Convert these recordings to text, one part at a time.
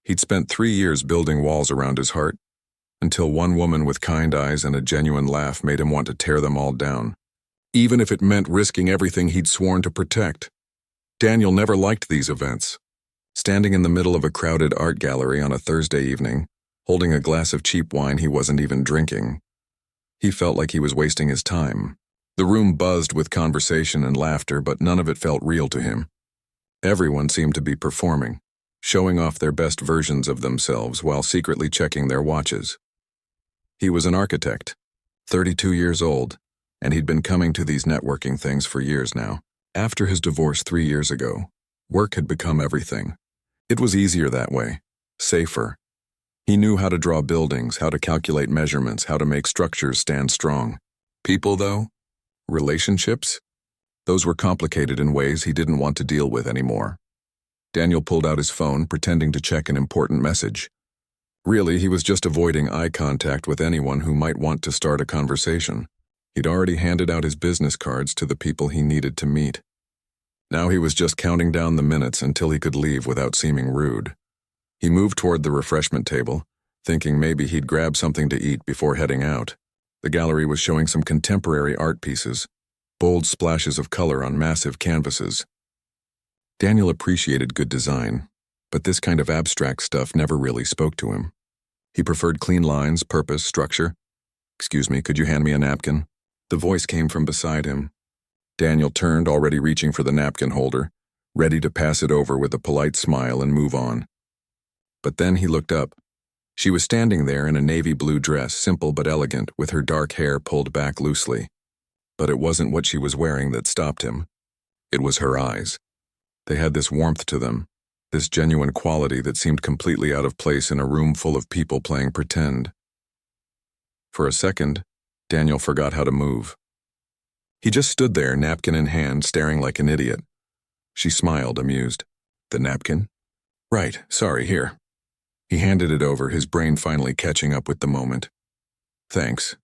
He'd spent 3 years building walls around his heart, until one woman with kind eyes and a genuine laugh made him want to tear them all down, even if it meant risking everything he'd sworn to protect. Daniel never liked these events. Standing in the middle of a crowded art gallery on a Thursday evening, holding a glass of cheap wine he wasn't even drinking, he felt like he was wasting his time. The room buzzed with conversation and laughter, but none of it felt real to him. Everyone seemed to be performing, showing off their best versions of themselves while secretly checking their watches. He was an architect, 32 years old, and he'd been coming to these networking things for years now. After his divorce 3 years ago, work had become everything. It was easier that way, safer. He knew how to draw buildings, how to calculate measurements, how to make structures stand strong. People, though? Relationships? Those were complicated in ways he didn't want to deal with anymore. Daniel pulled out his phone, pretending to check an important message. Really, he was just avoiding eye contact with anyone who might want to start a conversation. He'd already handed out his business cards to the people he needed to meet. Now he was just counting down the minutes until he could leave without seeming rude. He moved toward the refreshment table, thinking maybe he'd grab something to eat before heading out. The gallery was showing some contemporary art pieces, bold splashes of color on massive canvases. Daniel appreciated good design, but this kind of abstract stuff never really spoke to him. He preferred clean lines, purpose, structure. "Excuse me, could you hand me a napkin?" The voice came from beside him. Daniel turned, already reaching for the napkin holder, ready to pass it over with a polite smile and move on. But then he looked up. She was standing there in a navy blue dress, simple but elegant, with her dark hair pulled back loosely. But it wasn't what she was wearing that stopped him. It was her eyes. They had this warmth to them, this genuine quality that seemed completely out of place in a room full of people playing pretend. For a second, Daniel forgot how to move. He just stood there, napkin in hand, staring like an idiot. She smiled, amused. "The napkin? Right, sorry, here." He handed it over, his brain finally catching up with the moment. "Thanks.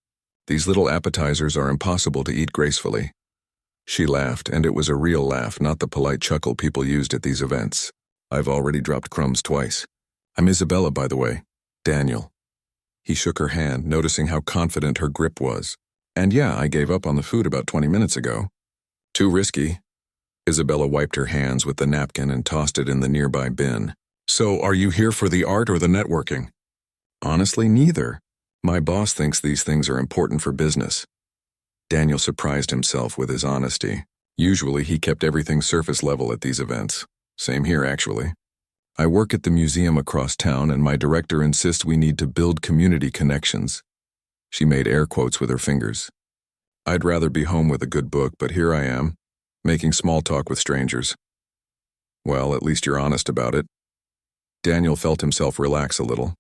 These little appetizers are impossible to eat gracefully." She laughed, and it was a real laugh, not the polite chuckle people used at these events. "I've already dropped crumbs twice. I'm Isabella, by the way. Daniel." He shook her hand, noticing how confident her grip was. "And yeah, I gave up on the food about 20 minutes ago." "Too risky." Isabella wiped her hands with the napkin and tossed it in the nearby bin. "So, are you here for the art or the networking?" "Honestly, neither. My boss thinks these things are important for business." Daniel surprised himself with his honesty. Usually he kept everything surface level at these events. Same here, actually. "I work at the museum across town, and my director insists we need to build community connections." She made air quotes with her fingers. "I'd rather be home with a good book, but here I am, making small talk with strangers." "Well, at least you're honest about it." Daniel felt himself relax a little.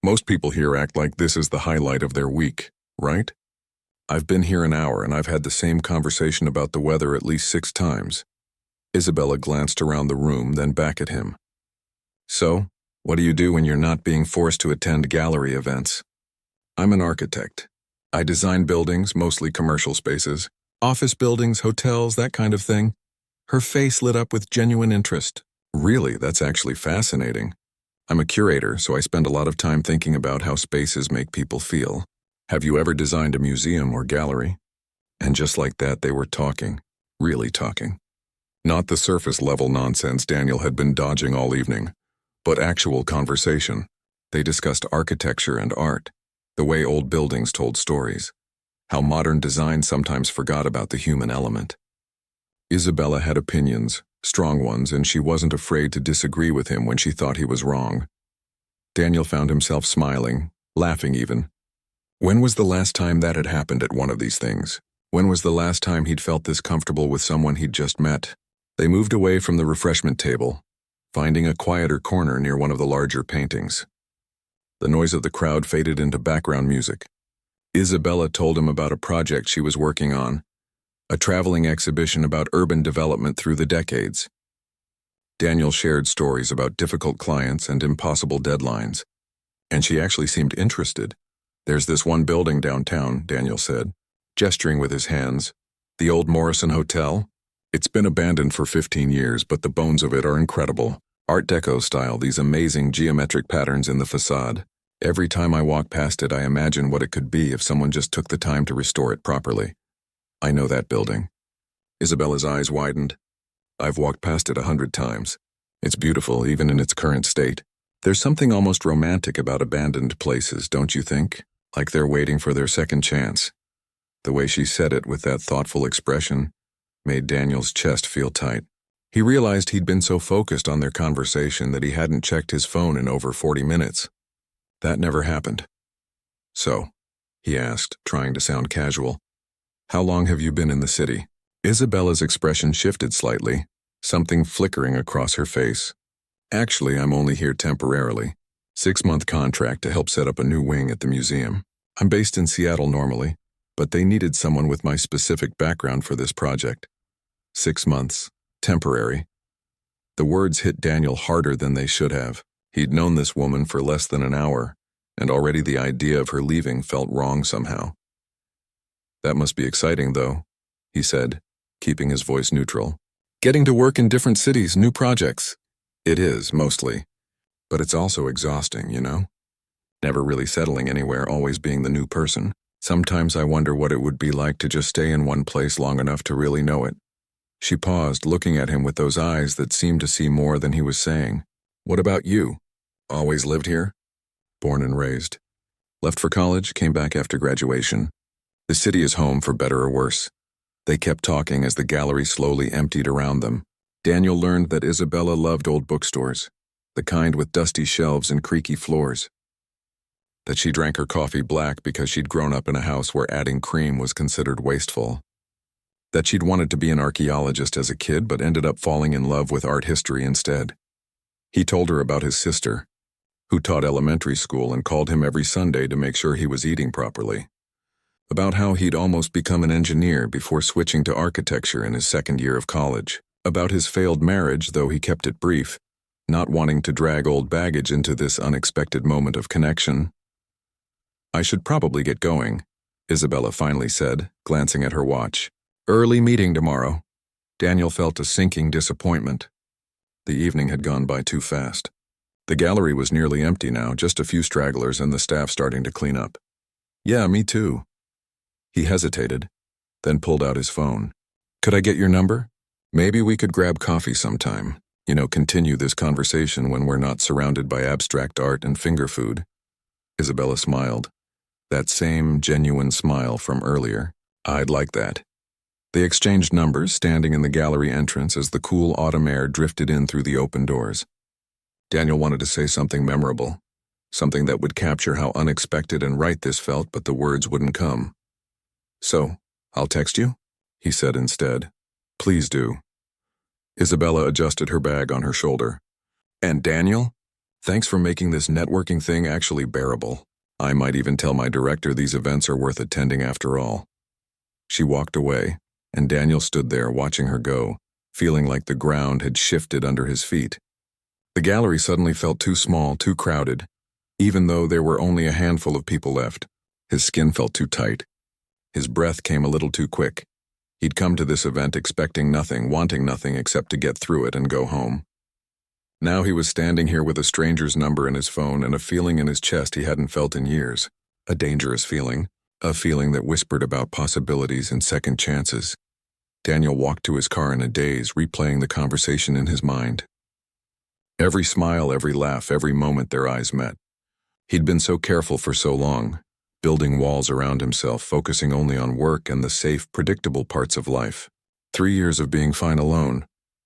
"Most people here act like this is the highlight of their week, right? I've been here an hour, and I've had the same conversation about the weather at least 6 times. Isabella glanced around the room, then back at him. "So, what do you do when you're not being forced to attend gallery events?" "I'm an architect. I design buildings, mostly commercial spaces. Office buildings, hotels, that kind of thing." Her face lit up with genuine interest. "Really, that's actually fascinating. I'm a curator, so I spend a lot of time thinking about how spaces make people feel. Have you ever designed a museum or gallery?" And just like that, they were talking, really talking. Not the surface-level nonsense Daniel had been dodging all evening, but actual conversation. They discussed architecture and art, the way old buildings told stories, how modern design sometimes forgot about the human element. Isabella had opinions, strong ones, and she wasn't afraid to disagree with him when she thought he was wrong. Daniel found himself smiling, laughing even. When was the last time that had happened at one of these things? When was the last time he'd felt this comfortable with someone he'd just met? They moved away from the refreshment table, finding a quieter corner near one of the larger paintings. The noise of the crowd faded into background music. Isabella told him about a project she was working on, a traveling exhibition about urban development through the decades. Daniel shared stories about difficult clients and impossible deadlines, and she actually seemed interested. "There's this one building downtown," Daniel said, gesturing with his hands. "The old Morrison Hotel? It's been abandoned for 15 years, but the bones of it are incredible. Art Deco style, these amazing geometric patterns in the facade. Every time I walk past it, I imagine what it could be if someone just took the time to restore it properly. I know that building. Isabella's eyes widened. I've walked past it 100 times. It's beautiful, even in its current state. There's something almost romantic about abandoned places, don't you think? Like they're waiting for their second chance. The way she said it with that thoughtful expression made Daniel's chest feel tight. He realized he'd been so focused on their conversation that he hadn't checked his phone in over 40 minutes. That never happened. So, he asked, trying to sound casual, how long have you been in the city? Isabella's expression shifted slightly, something flickering across her face. Actually, I'm only here temporarily. 6-month contract to help set up a new wing at the museum. I'm based in Seattle normally, but they needed someone with my specific background for this project. 6 months. Temporary. The words hit Daniel harder than they should have. He'd known this woman for less than an hour, and already the idea of her leaving felt wrong somehow. That must be exciting, though, he said, keeping his voice neutral. Getting to work in different cities, new projects. It is, mostly. But it's also exhausting, you know? Never really settling anywhere, always being the new person. Sometimes I wonder what it would be like to just stay in one place long enough to really know it. She paused, looking at him with those eyes that seemed to see more than he was saying. What about you? Always lived here? Born and raised. Left for college, came back after graduation. The city is home for better or worse. They kept talking as the gallery slowly emptied around them. Daniel learned that Isabella loved old bookstores, the kind with dusty shelves and creaky floors. That she drank her coffee black because she'd grown up in a house where adding cream was considered wasteful. That she'd wanted to be an archaeologist as a kid but ended up falling in love with art history instead. He told her about his sister, who taught elementary school and called him every Sunday to make sure he was eating properly. About how he'd almost become an engineer before switching to architecture in his second year of college. About his failed marriage, though he kept it brief, not wanting to drag old baggage into this unexpected moment of connection. I should probably get going, Isabella finally said, glancing at her watch. Early meeting tomorrow. Daniel felt a sinking disappointment. The evening had gone by too fast. The gallery was nearly empty now, just a few stragglers and the staff starting to clean up. Yeah, me too. He hesitated, then pulled out his phone. Could I get your number? Maybe we could grab coffee sometime. Continue this conversation when we're not surrounded by abstract art and finger food. Isabella smiled. That same genuine smile from earlier. I'd like that. They exchanged numbers, standing in the gallery entrance as the cool autumn air drifted in through the open doors. Daniel wanted to say something memorable, something that would capture how unexpected and right this felt, but the words wouldn't come. So, I'll text you? He said instead. Please do. Isabella adjusted her bag on her shoulder. And Daniel? Thanks for making this networking thing actually bearable. I might even tell my director these events are worth attending after all. She walked away, and Daniel stood there watching her go, feeling like the ground had shifted under his feet. The gallery suddenly felt too small, too crowded. Even though there were only a handful of people left, his skin felt too tight. His breath came a little too quick. He'd come to this event expecting nothing, wanting nothing except to get through it and go home. Now he was standing here with a stranger's number in his phone and a feeling in his chest he hadn't felt in years. A dangerous feeling. A feeling that whispered about possibilities and second chances. Daniel walked to his car in a daze, replaying the conversation in his mind. Every smile, every laugh, every moment their eyes met. He'd been so careful for so long, building walls around himself, focusing only on work and the safe, predictable parts of life. 3 years of being fine alone,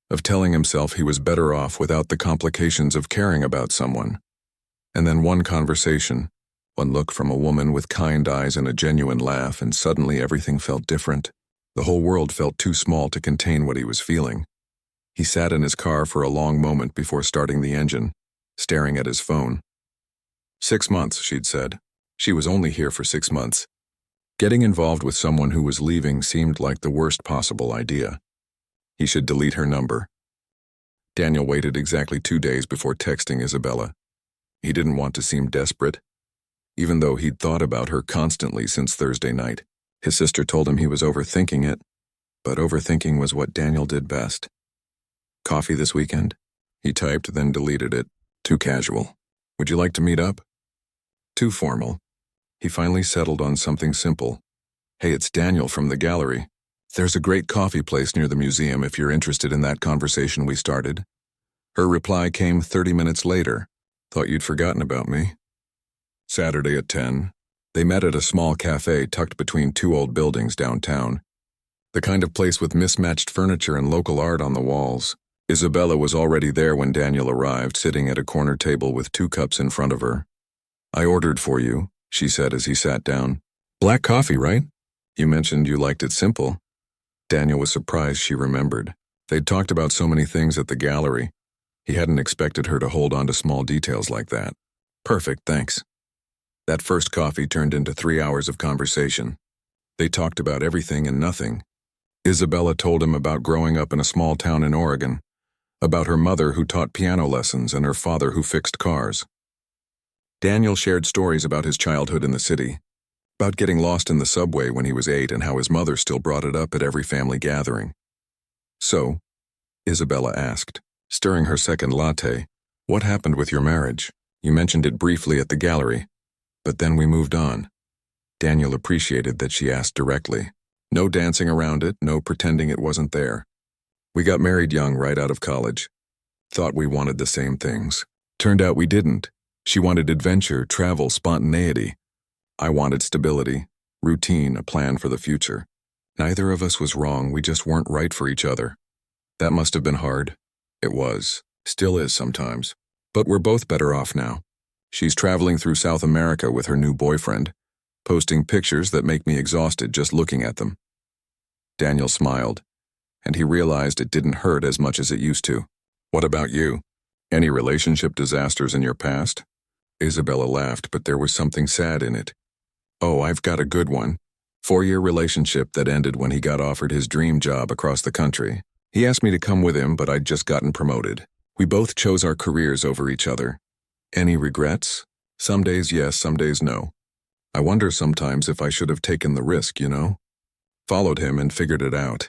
of telling himself he was better off without the complications of caring about someone. And then one conversation, one look from a woman with kind eyes and a genuine laugh, and suddenly everything felt different. The whole world felt too small to contain what he was feeling. He sat in his car for a long moment before starting the engine, staring at his phone. 6 months, she'd said. She was only here for 6 months. Getting involved with someone who was leaving seemed like the worst possible idea. He should delete her number. Daniel waited exactly 2 days before texting Isabella. He didn't want to seem desperate, even though he'd thought about her constantly since Thursday night. His sister told him he was overthinking it, but overthinking was what Daniel did best. Coffee this weekend? He typed, then deleted it. Too casual. Would you like to meet up? Too formal. He finally settled on something simple. Hey, it's Daniel from the gallery. There's a great coffee place near the museum if you're interested in that conversation we started. Her reply came 30 minutes later. Thought you'd forgotten about me. Saturday at 10. They met at a small cafe tucked between two old buildings downtown. The kind of place with mismatched furniture and local art on the walls. Isabella was already there when Daniel arrived, sitting at a corner table with 2 cups in front of her. I ordered for you, she said as he sat down. Black coffee, right? You mentioned you liked it simple. Daniel was surprised she remembered. They'd talked about so many things at the gallery. He hadn't expected her to hold on to small details like that. Perfect, thanks. That first coffee turned into 3 hours of conversation. They talked about everything and nothing. Isabella told him about growing up in a small town in Oregon, about her mother who taught piano lessons and her father who fixed cars. Daniel shared stories about his childhood in the city, about getting lost in the subway when he was 8 and how his mother still brought it up at every family gathering. So, Isabella asked, stirring her second latte, what happened with your marriage? You mentioned it briefly at the gallery, but then we moved on. Daniel appreciated that she asked directly. No dancing around it, no pretending it wasn't there. We got married young right out of college. Thought we wanted the same things. Turned out we didn't. She wanted adventure, travel, spontaneity. I wanted stability, routine, a plan for the future. Neither of us was wrong, we just weren't right for each other. That must have been hard. It was. Still is sometimes. But we're both better off now. She's traveling through South America with her new boyfriend, posting pictures that make me exhausted just looking at them. Daniel smiled, and he realized it didn't hurt as much as it used to. What about you? Any relationship disasters in your past? Isabella laughed, but there was something sad in it. Oh, I've got a good one. 4-year relationship that ended when he got offered his dream job across the country. He asked me to come with him, but I'd just gotten promoted. We both chose our careers over each other. Any regrets? Some days yes, some days no. I wonder sometimes if I should have taken the risk, you know? Followed him and figured it out.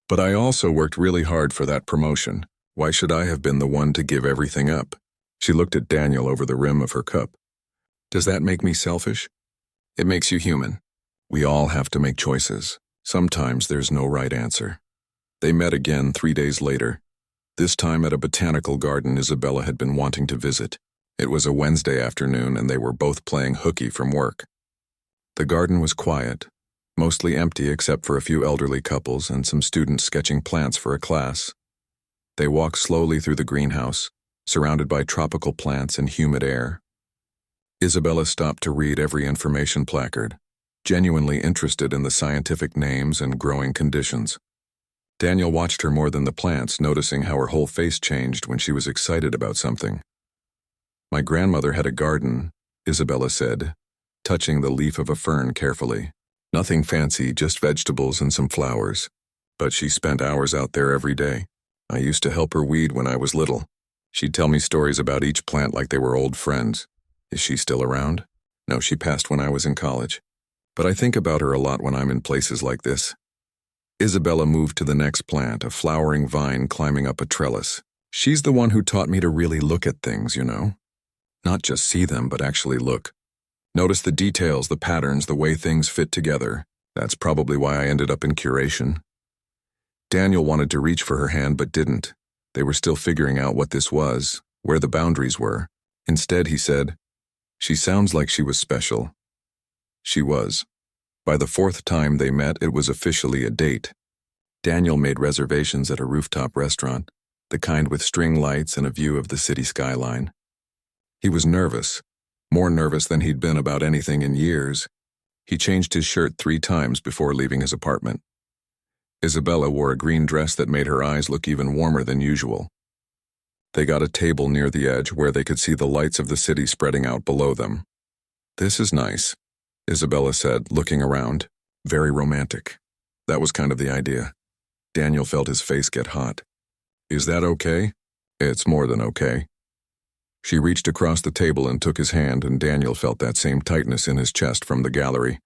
But I also worked really hard for that promotion. Why should I have been the one to give everything up? She looked at Daniel over the rim of her cup. Does that make me selfish? It makes you human. We all have to make choices. Sometimes there's no right answer. They met again 3 days later. This time at a botanical garden Isabella had been wanting to visit. It was a Wednesday afternoon and they were both playing hooky from work. The garden was quiet, mostly empty except for a few elderly couples and some students sketching plants for a class. They walked slowly through the greenhouse, surrounded by tropical plants and humid air. Isabella stopped to read every information placard, genuinely interested in the scientific names and growing conditions. Daniel watched her more than the plants, noticing how her whole face changed when she was excited about something. My grandmother had a garden, Isabella said, touching the leaf of a fern carefully. Nothing fancy, just vegetables and some flowers. But she spent hours out there every day. I used to help her weed when I was little. She'd tell me stories about each plant like they were old friends. Is she still around? No, she passed when I was in college. But I think about her a lot when I'm in places like this. Isabella moved to the next plant, a flowering vine climbing up a trellis. She's the one who taught me to really look at things, you know? Not just see them, but actually look. Notice the details, the patterns, the way things fit together. That's probably why I ended up in curation. Daniel wanted to reach for her hand but didn't. They were still figuring out what this was, where the boundaries were. Instead, he said, "She sounds like she was special." She was. By the 4th time they met, it was officially a date. Daniel made reservations at a rooftop restaurant, the kind with string lights and a view of the city skyline. He was nervous, more nervous than he'd been about anything in years. He changed his shirt 3 times before leaving his apartment. Isabella wore a green dress that made her eyes look even warmer than usual. They got a table near the edge where they could see the lights of the city spreading out below them. "This is nice," Isabella said, looking around. "Very romantic." That was kind of the idea. Daniel felt his face get hot. "Is that okay?" "It's more than okay." She reached across the table and took his hand, and Daniel felt that same tightness in his chest from the gallery.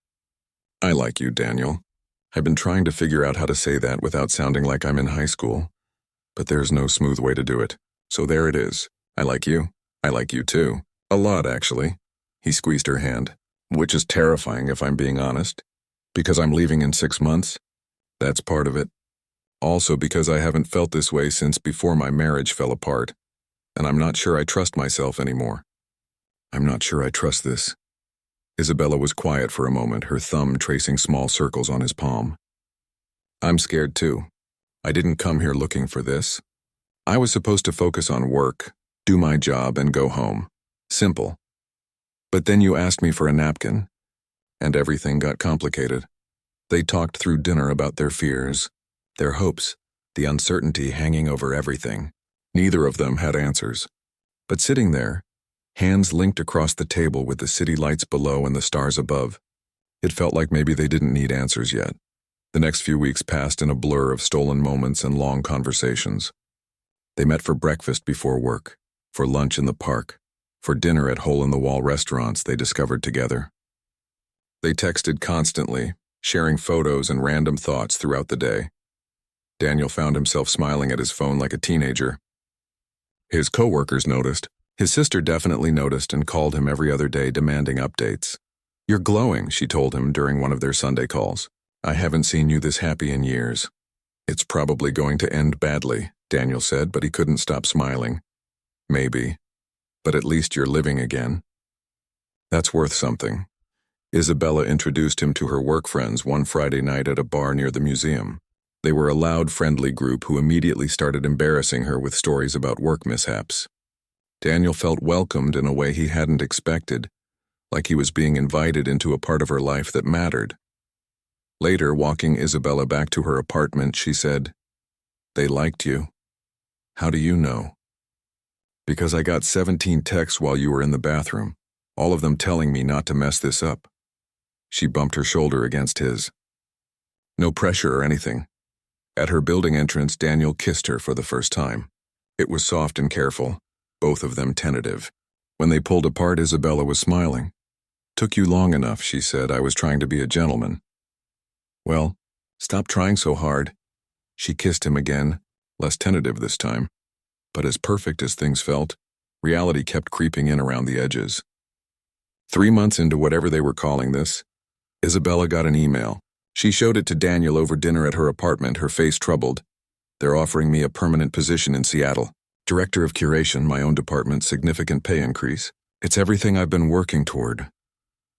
"I like you, Daniel." I've been trying to figure out how to say that without sounding like I'm in high school, but there's no smooth way to do it. So there it is. I like you. I like you too. A lot, actually. He squeezed her hand, which is terrifying if I'm being honest. Because I'm leaving in 6 months? That's part of it. Also because I haven't felt this way since before my marriage fell apart. And I'm not sure I trust myself anymore. I'm not sure I trust this. Isabella was quiet for a moment, her thumb tracing small circles on his palm. I'm scared too. I didn't come here looking for this. I was supposed to focus on work, do my job, and go home. Simple. But then you asked me for a napkin, and everything got complicated. They talked through dinner about their fears, their hopes, the uncertainty hanging over everything. Neither of them had answers. But sitting there, hands linked across the table with the city lights below and the stars above, it felt like maybe they didn't need answers yet. The next few weeks passed in a blur of stolen moments and long conversations. They met for breakfast before work, for lunch in the park, for dinner at hole-in-the-wall restaurants they discovered together. They texted constantly, sharing photos and random thoughts throughout the day. Daniel found himself smiling at his phone like a teenager. His coworkers noticed. His sister definitely noticed and called him every other day demanding updates. You're glowing, she told him during one of their Sunday calls. I haven't seen you this happy in years. It's probably going to end badly, Daniel said, but he couldn't stop smiling. Maybe. But at least you're living again. That's worth something. Isabella introduced him to her work friends one Friday night at a bar near the museum. They were a loud, friendly group who immediately started embarrassing her with stories about work mishaps. Daniel felt welcomed in a way he hadn't expected, like he was being invited into a part of her life that mattered. Later, walking Isabella back to her apartment, she said, They liked you. How do you know? Because I got 17 texts while you were in the bathroom, all of them telling me not to mess this up. She bumped her shoulder against his. No pressure or anything. At her building entrance, Daniel kissed her for the first time. It was soft and careful, both of them tentative. When they pulled apart, Isabella was smiling. Took you long enough, she said. I was trying to be a gentleman. Well, stop trying so hard. She kissed him again, less tentative this time. But as perfect as things felt, reality kept creeping in around the edges. 3 months into whatever they were calling this, Isabella got an email. She showed it to Daniel over dinner at her apartment, her face troubled. They're offering me a permanent position in Seattle. Director of Curation, my own department, significant pay increase. It's everything I've been working toward.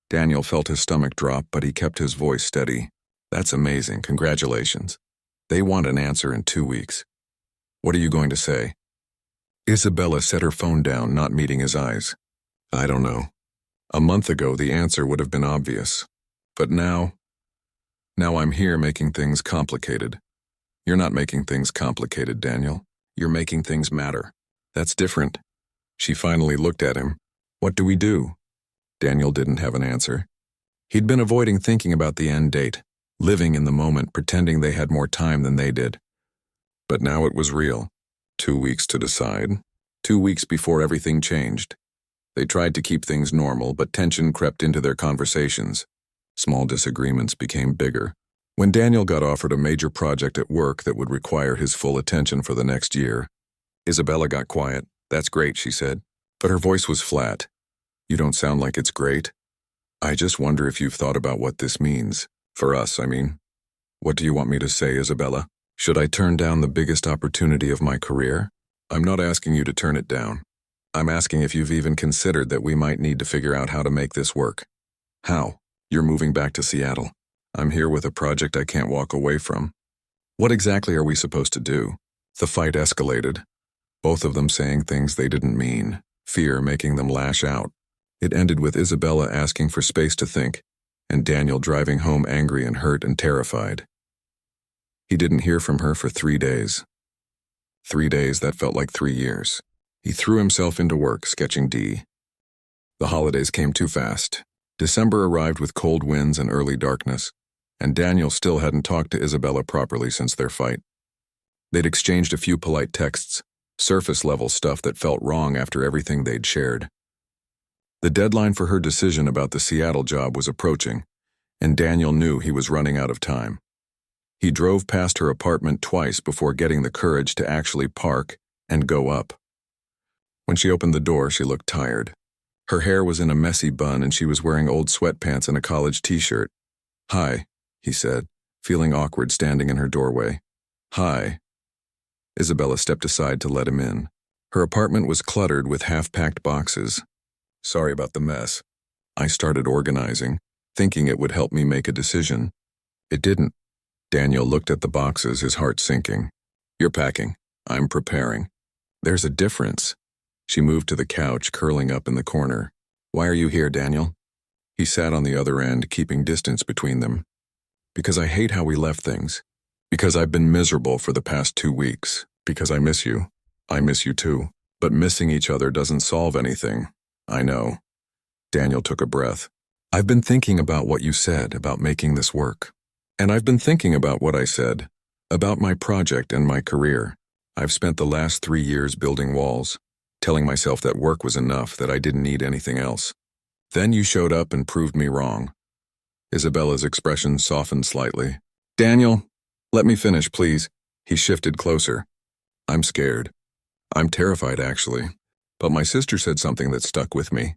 Daniel felt his stomach drop, but he kept his voice steady. That's amazing, congratulations. They want an answer in 2 weeks. What are you going to say? Isabella set her phone down, not meeting his eyes. I don't know. A month ago, the answer would have been obvious. But now I'm here making things complicated. You're not making things complicated, Daniel. You're making things matter. That's different. She finally looked at him. What do we do? Daniel didn't have an answer. He'd been avoiding thinking about the end date, living in the moment, pretending they had more time than they did. But now it was real. 2 weeks to decide. 2 weeks before everything changed. They tried to keep things normal, but tension crept into their conversations. Small disagreements became bigger. When Daniel got offered a major project at work that would require his full attention for the next year, Isabella got quiet. That's great, she said. But her voice was flat. You don't sound like it's great. I just wonder if you've thought about what this means. For us, I mean. What do you want me to say, Isabella? Should I turn down the biggest opportunity of my career? I'm not asking you to turn it down. I'm asking if you've even considered that we might need to figure out how to make this work. How? You're moving back to Seattle. I'm here with a project I can't walk away from. What exactly are we supposed to do? The fight escalated, both of them saying things they didn't mean, fear making them lash out. It ended with Isabella asking for space to think, and Daniel driving home angry and hurt and terrified. He didn't hear from her for 3 days. 3 days that felt like 3 years. He threw himself into work, sketching D. The holidays came too fast. December arrived with cold winds and early darkness, and Daniel still hadn't talked to Isabella properly since their fight. They'd exchanged a few polite texts, surface-level stuff that felt wrong after everything they'd shared. The deadline for her decision about the Seattle job was approaching, and Daniel knew he was running out of time. He drove past her apartment twice before getting the courage to actually park and go up. When she opened the door, she looked tired. Her hair was in a messy bun and she was wearing old sweatpants and a college t-shirt. "Hi," he said, feeling awkward standing in her doorway. "Hi." Isabella stepped aside to let him in. Her apartment was cluttered with half-packed boxes. "Sorry about the mess." I started organizing, thinking it would help me make a decision. It didn't. Daniel looked at the boxes, his heart sinking. "You're packing. I'm preparing." "There's a difference." She moved to the couch, curling up in the corner. "Why are you here, Daniel?" He sat on the other end, keeping distance between them. "Because I hate how we left things. Because I've been miserable for the past 2 weeks. Because I miss you. I miss you too. But missing each other doesn't solve anything. I know." Daniel took a breath. "I've been thinking about what you said about making this work. And I've been thinking about what I said, about my project and my career. I've spent the last 3 years building walls, telling myself that work was enough, that I didn't need anything else. Then you showed up and proved me wrong." Isabella's expression softened slightly. "Daniel, let me finish, please." He shifted closer. "I'm scared. I'm terrified, actually. But my sister said something that stuck with me.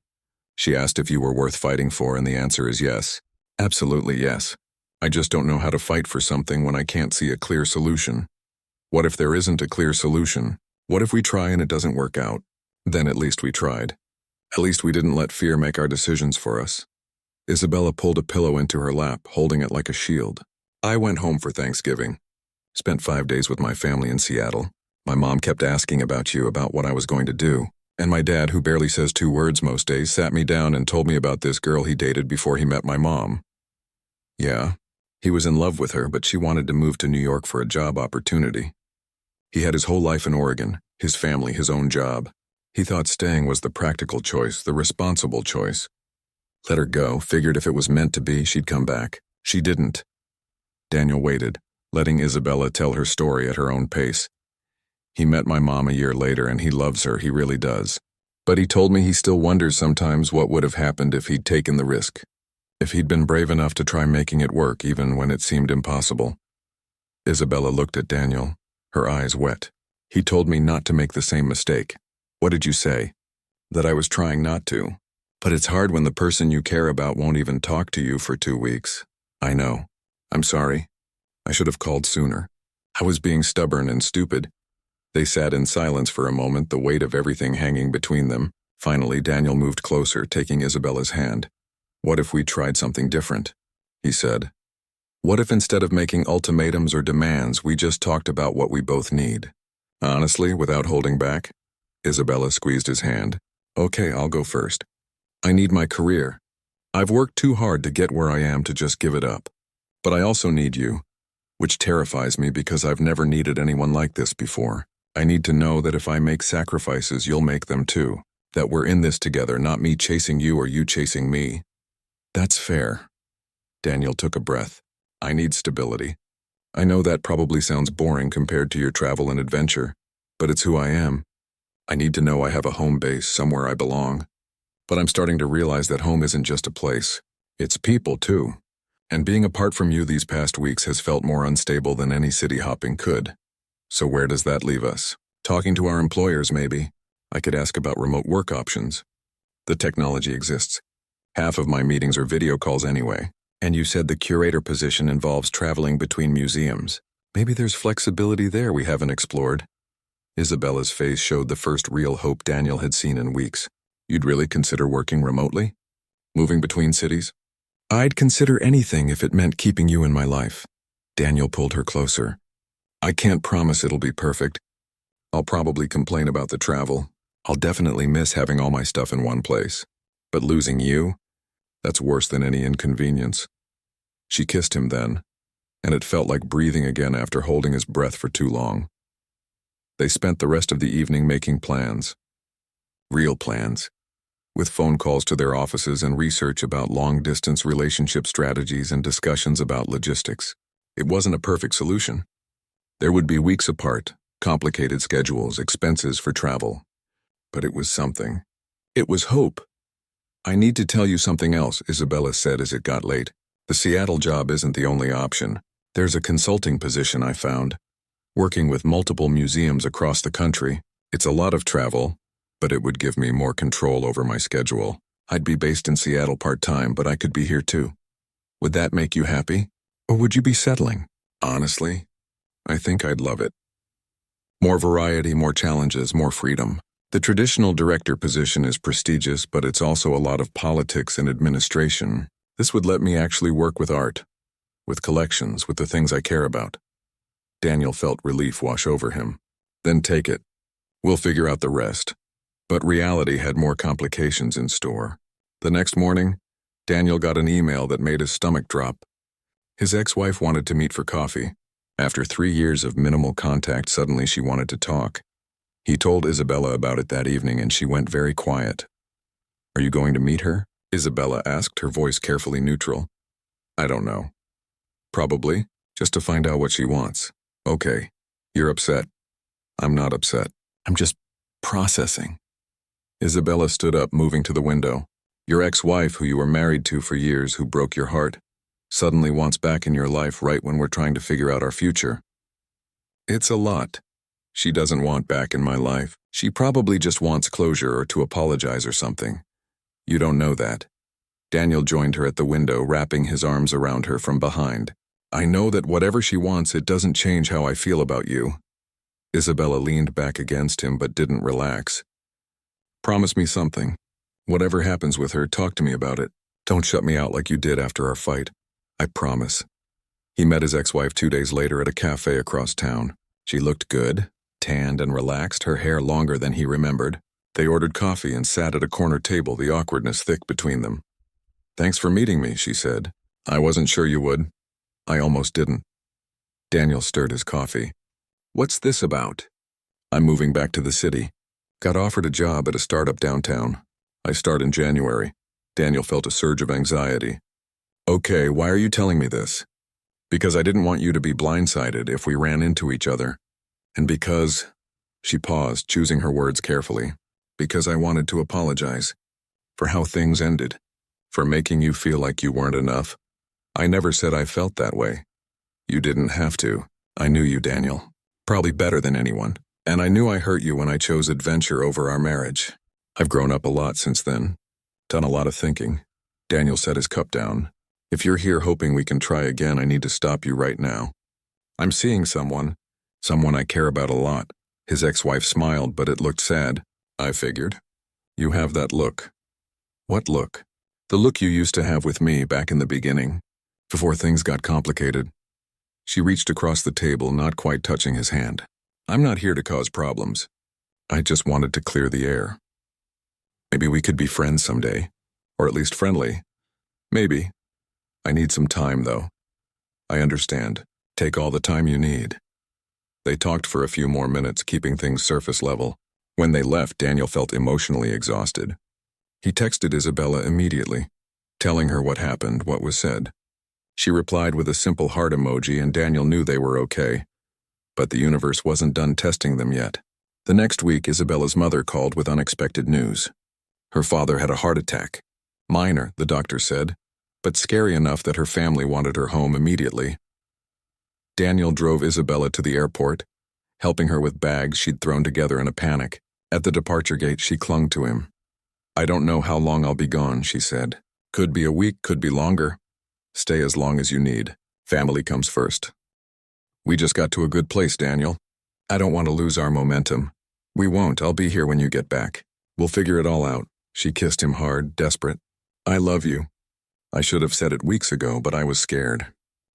She asked if you were worth fighting for, and the answer is yes. Absolutely yes. I just don't know how to fight for something when I can't see a clear solution. What if there isn't a clear solution? What if we try and it doesn't work out? Then at least we tried. At least we didn't let fear make our decisions for us." Isabella pulled a pillow into her lap, holding it like a shield. "I went home for Thanksgiving. Spent 5 days with my family in Seattle. My mom kept asking about you, about what I was going to do. And my dad, who barely says 2 words most days, sat me down and told me about this girl he dated before he met my mom. Yeah, he was in love with her, but she wanted to move to New York for a job opportunity. He had his whole life in Oregon, his family, his own job. He thought staying was the practical choice, the responsible choice. Let her go, figured if it was meant to be, she'd come back. She didn't." Daniel waited, letting Isabella tell her story at her own pace. "He met my mom a year later and he loves her, he really does. But he told me he still wonders sometimes what would have happened if he'd taken the risk. If he'd been brave enough to try making it work even when it seemed impossible." Isabella looked at Daniel, her eyes wet. "He told me not to make the same mistake." "What did you say?" "That I was trying not to. But it's hard when the person you care about won't even talk to you for 2 weeks. I know. I'm sorry. I should have called sooner. I was being stubborn and stupid." They sat in silence for a moment, the weight of everything hanging between them. Finally, Daniel moved closer, taking Isabella's hand. "What if we tried something different?" he said. "What if instead of making ultimatums or demands, we just talked about what we both need? Honestly, without holding back?" Isabella squeezed his hand. "Okay, I'll go first. I need my career. I've worked too hard to get where I am to just give it up. But I also need you, which terrifies me because I've never needed anyone like this before. I need to know that if I make sacrifices, you'll make them too. That we're in this together, not me chasing you or you chasing me." "That's fair." Daniel took a breath. "I need stability. I know that probably sounds boring compared to your travel and adventure, but it's who I am. I need to know I have a home base, somewhere I belong. But I'm starting to realize that home isn't just a place. It's people too. And being apart from you these past weeks has felt more unstable than any city hopping could. So where does that leave us? Talking to our employers, maybe. I could ask about remote work options. The technology exists. Half of my meetings are video calls anyway. And you said the curator position involves traveling between museums. Maybe there's flexibility there we haven't explored." Isabella's face showed the first real hope Daniel had seen in weeks. "You'd really consider working remotely? Moving between cities?" "I'd consider anything if it meant keeping you in my life." Daniel pulled her closer. "I can't promise it'll be perfect. I'll probably complain about the travel. I'll definitely miss having all my stuff in one place. But losing you? That's worse than any inconvenience." She kissed him then, and it felt like breathing again after holding his breath for too long. They spent the rest of the evening making plans. Real plans. With phone calls to their offices and research about long-distance relationship strategies and discussions about logistics. It wasn't a perfect solution. There would be weeks apart, complicated schedules, expenses for travel. But it was something. It was hope. "I need to tell you something else," Isabella said as it got late. "The Seattle job isn't the only option. There's a consulting position I found, working with multiple museums across the country. It's a lot of travel, but it would give me more control over my schedule. I'd be based in Seattle part-time, but I could be here too. Would that make you happy? Or would you be settling? Honestly, I think I'd love it. More variety, more challenges, more freedom. The traditional director position is prestigious, but it's also a lot of politics and administration. This would let me actually work with art, with collections, with the things I care about. Daniel felt relief wash over him. Then take it. We'll figure out the rest. But reality had more complications in store. The next morning, Daniel got an email that made his stomach drop. His ex-wife wanted to meet for coffee. After 3 years of minimal contact, suddenly she wanted to talk. He told Isabella about it that evening, and she went very quiet. Are you going to meet her? Isabella asked, her voice carefully neutral. I don't know. Probably, just to find out what she wants. Okay, you're upset. I'm not upset. I'm just processing. Isabella stood up, moving to the window. Your ex-wife, who you were married to for years, who broke your heart, suddenly wants back in your life right when we're trying to figure out our future. It's a lot. She doesn't want back in my life. She probably just wants closure or to apologize or something. You don't know that. Daniel joined her at the window, wrapping his arms around her from behind. I know that whatever she wants, it doesn't change how I feel about you. Isabella leaned back against him but didn't relax. Promise me something. Whatever happens with her, talk to me about it. Don't shut me out like you did after our fight. I promise. He met his ex-wife 2 days later at a cafe across town. She looked good, tanned and relaxed, her hair longer than he remembered. They ordered coffee and sat at a corner table, the awkwardness thick between them. Thanks for meeting me, she said. I wasn't sure you would. I almost didn't. Daniel stirred his coffee. What's this about? I'm moving back to the city. Got offered a job at a startup downtown. I start in January. Daniel felt a surge of anxiety. Okay, why are you telling me this? Because I didn't want you to be blindsided if we ran into each other. And because... She paused, choosing her words carefully. Because I wanted to apologize. For how things ended. For making you feel like you weren't enough. I never said I felt that way. You didn't have to. I knew you, Daniel. Probably better than anyone. And I knew I hurt you when I chose adventure over our marriage. I've grown up a lot since then. Done a lot of thinking. Daniel set his cup down. If you're here hoping we can try again, I need to stop you right now. I'm seeing someone I care about a lot. His ex-wife smiled, but it looked sad. I figured. You have that look. What look? The look you used to have with me back in the beginning, before things got complicated. She reached across the table, not quite touching his hand. I'm not here to cause problems. I just wanted to clear the air. Maybe we could be friends someday, or at least friendly. Maybe. I need some time, though. I understand. Take all the time you need. They talked for a few more minutes, keeping things surface level. When they left, Daniel felt emotionally exhausted. He texted Isabella immediately, telling her what happened, what was said. She replied with a simple heart emoji, and Daniel knew they were okay. But the universe wasn't done testing them yet. The next week, Isabella's mother called with unexpected news. Her father had a heart attack. Minor, the doctor said, but scary enough that her family wanted her home immediately. Daniel drove Isabella to the airport, helping her with bags she'd thrown together in a panic. At the departure gate, she clung to him. I don't know how long I'll be gone, she said. Could be a week, could be longer. Stay as long as you need. Family comes first. We just got to a good place, Daniel. I don't want to lose our momentum. We won't. I'll be here when you get back. We'll figure it all out. She kissed him hard, desperate. I love you. I should have said it weeks ago, but I was scared.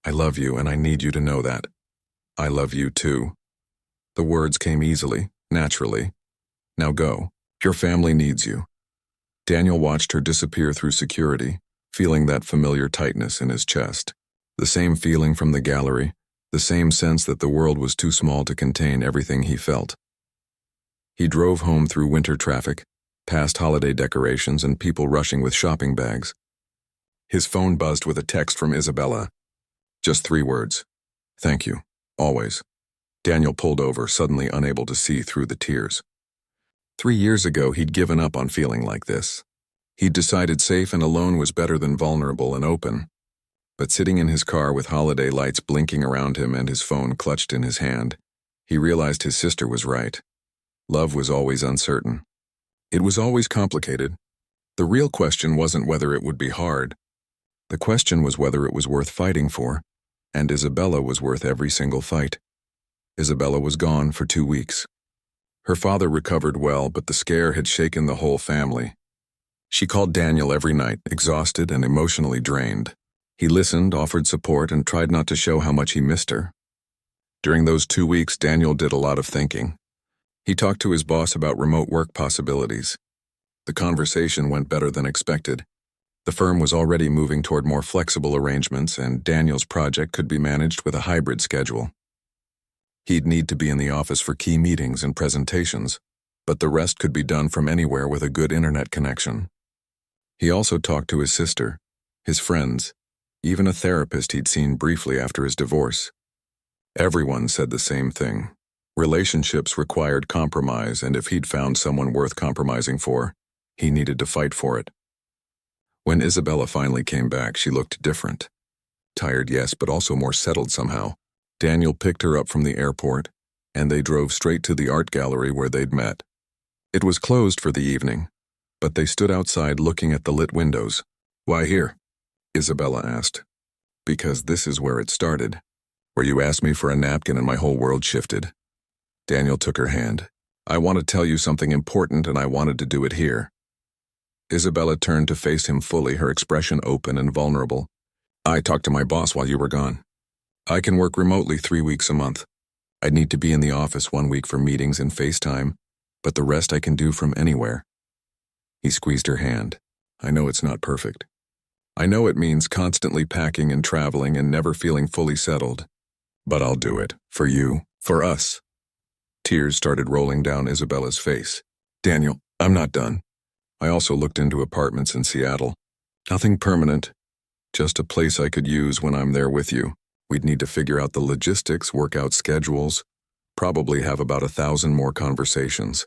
I love you, and I need you to know that. I love you, too. The words came easily, naturally. Now go. Your family needs you. Daniel watched her disappear through security, feeling that familiar tightness in his chest. The same feeling from the gallery, the same sense that the world was too small to contain everything he felt. He drove home through winter traffic, past holiday decorations and people rushing with shopping bags. His phone buzzed with a text from Isabella. Just 3 words. Thank you. Always. Daniel pulled over, suddenly unable to see through the tears. 3 years ago, he'd given up on feeling like this. He'd decided safe and alone was better than vulnerable and open. But sitting in his car with holiday lights blinking around him and his phone clutched in his hand, he realized his sister was right. Love was always uncertain. It was always complicated. The real question wasn't whether it would be hard. The question was whether it was worth fighting for, and Isabella was worth every single fight. Isabella was gone for 2 weeks. Her father recovered well, but the scare had shaken the whole family. She called Daniel every night, exhausted and emotionally drained. He listened, offered support, and tried not to show how much he missed her. During those 2 weeks, Daniel did a lot of thinking. He talked to his boss about remote work possibilities. The conversation went better than expected. The firm was already moving toward more flexible arrangements, and Daniel's project could be managed with a hybrid schedule. He'd need to be in the office for key meetings and presentations, but the rest could be done from anywhere with a good internet connection. He also talked to his sister, his friends, even a therapist he'd seen briefly after his divorce. Everyone said the same thing. Relationships required compromise, and if he'd found someone worth compromising for, he needed to fight for it. When Isabella finally came back, she looked different. Tired, yes, but also more settled somehow. Daniel picked her up from the airport, and they drove straight to the art gallery where they'd met. It was closed for the evening, but they stood outside looking at the lit windows. "Why here?" Isabella asked. "Because this is where it started, where you asked me for a napkin and my whole world shifted." Daniel took her hand. "I want to tell you something important, and I wanted to do it here." Isabella turned to face him fully, her expression open and vulnerable. "I talked to my boss while you were gone. I can work remotely 3 weeks a month. I'd need to be in the office 1 week for meetings and FaceTime, but the rest I can do from anywhere." He squeezed her hand. "I know it's not perfect. I know it means constantly packing and traveling and never feeling fully settled. But I'll do it. For you. For us." Tears started rolling down Isabella's face. "Daniel, I'm not done. I also looked into apartments in Seattle. Nothing permanent. Just a place I could use when I'm there with you. We'd need to figure out the logistics, work out schedules, probably have about 1,000 more conversations.